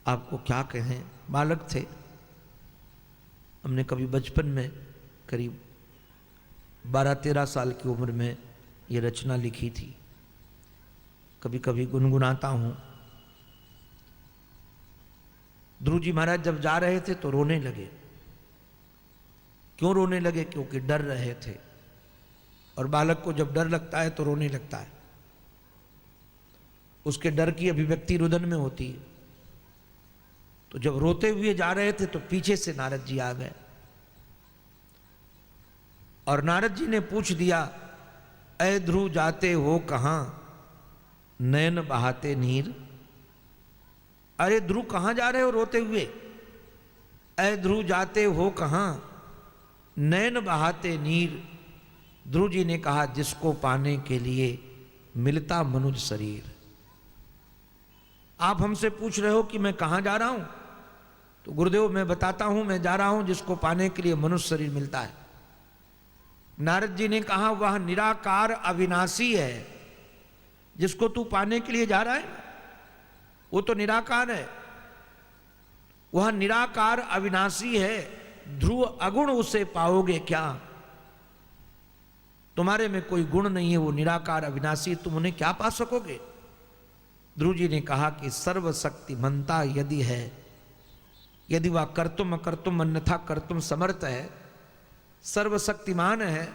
आपको क्या कहें, बालक थे। हमने कभी बचपन में करीब 12-13 साल की उम्र में ये रचना लिखी थी। कभी कभी गुनगुनाता हूँ। ध्रुव जी महाराज जब जा रहे थे तो रोने लगे। क्यों रोने लगे? क्योंकि डर रहे थे, और बालक को जब डर लगता है तो रोने लगता है। उसके डर की अभिव्यक्ति रुदन में होती है। तो जब रोते हुए जा रहे थे तो पीछे से नारद जी आ गए और नारद जी ने पूछ दिया, ऐ ध्रुव जाते हो कहां नयन बहाते नीर। अरे ध्रुव कहां जा रहे हो रोते हुए? ऐ ध्रुव जाते हो कहां नयन बहाते नीर। ध्रुव जी ने कहा, जिसको पाने के लिए मिलता मनुज शरीर। आप हमसे पूछ रहे हो कि मैं कहां जा रहा हूं, तो गुरुदेव मैं बताता हूं, मैं जा रहा हूं जिसको पाने के लिए मनुष्य शरीर मिलता है। नारद जी ने कहा, वह निराकार अविनाशी है। जिसको तू पाने के लिए जा रहा है वो तो निराकार है, वह निराकार अविनाशी है। ध्रुव अगुण उसे पाओगे क्या? तुम्हारे में कोई गुण नहीं है, वो निराकार अविनाशी, तुम उन्हें क्या पा सकोगे? ध्रुव जी ने कहा कि सर्वशक्तिमंता यदि है, यदि वह कर्तुम अकर्तुम अन्यथा कर्तुम समर्थ है, सर्वशक्तिमान है,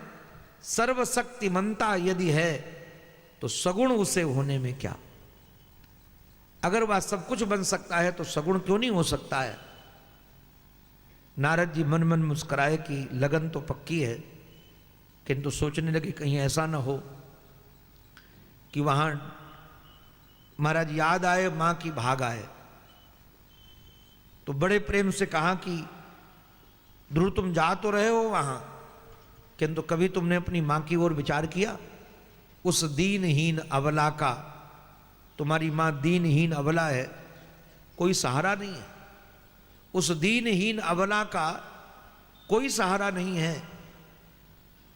सर्वशक्तिमंता यदि है, तो सगुण उसे होने में क्या? अगर वह सब कुछ बन सकता है तो सगुण क्यों नहीं हो सकता है? नारद जी मन मन मुस्कुराए कि लगन तो पक्की है, किंतु सोचने लगे कहीं ऐसा ना हो कि वहां महाराज याद आए मां की भाग आए। तो बड़े प्रेम से कहा कि ध्रुव तुम जा तो रहे हो वहां, किंतु कभी तुमने अपनी मां की ओर विचार किया? उस दीनहीन अबला का, तुम्हारी मां दीनहीन अबला है, कोई सहारा नहीं है। उस दीनहीन अबला का कोई सहारा नहीं है।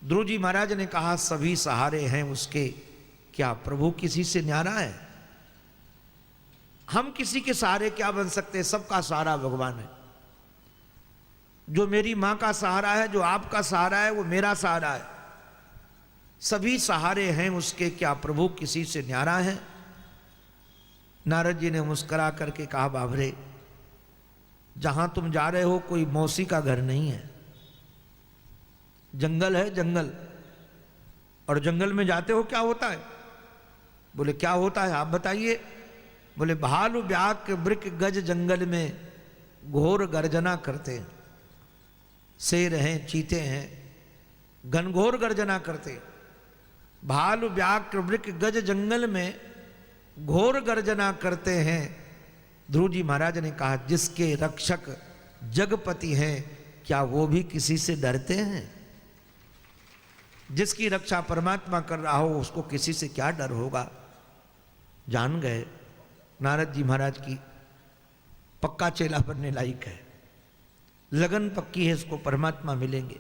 ध्रुव जी महाराज ने कहा, सभी सहारे हैं उसके, क्या प्रभु किसी से न्यारा है? हम किसी के सहारे क्या बन सकते हैं? सबका सहारा भगवान है। जो मेरी मां का सहारा है, जो आपका सहारा है, वो मेरा सहारा है। सभी सहारे हैं उसके, क्या प्रभु किसी से न्यारा है? नारद जी ने मुस्कुरा करके कहा, बाबरे जहां तुम जा रहे हो कोई मौसी का घर नहीं है, जंगल है जंगल। और जंगल में जाते हो क्या होता है? बोले क्या होता है आप बताइए। बोले भालू व्याघ्र वृक गज जंगल में घोर गर्जना करते हैं। शेर हैं, चीते हैं, घनघोर गर्जना करते। भालू व्याघ्र वृक गज जंगल में घोर गर्जना करते हैं। ध्रुव जी महाराज ने कहा, जिसके रक्षक जगपति हैं, क्या वो भी किसी से डरते हैं? जिसकी रक्षा परमात्मा कर रहा हो उसको किसी से क्या डर होगा? जान गए नारद जी महाराज की पक्का चेला बनने लायक है, लगन पक्की है, इसको परमात्मा मिलेंगे।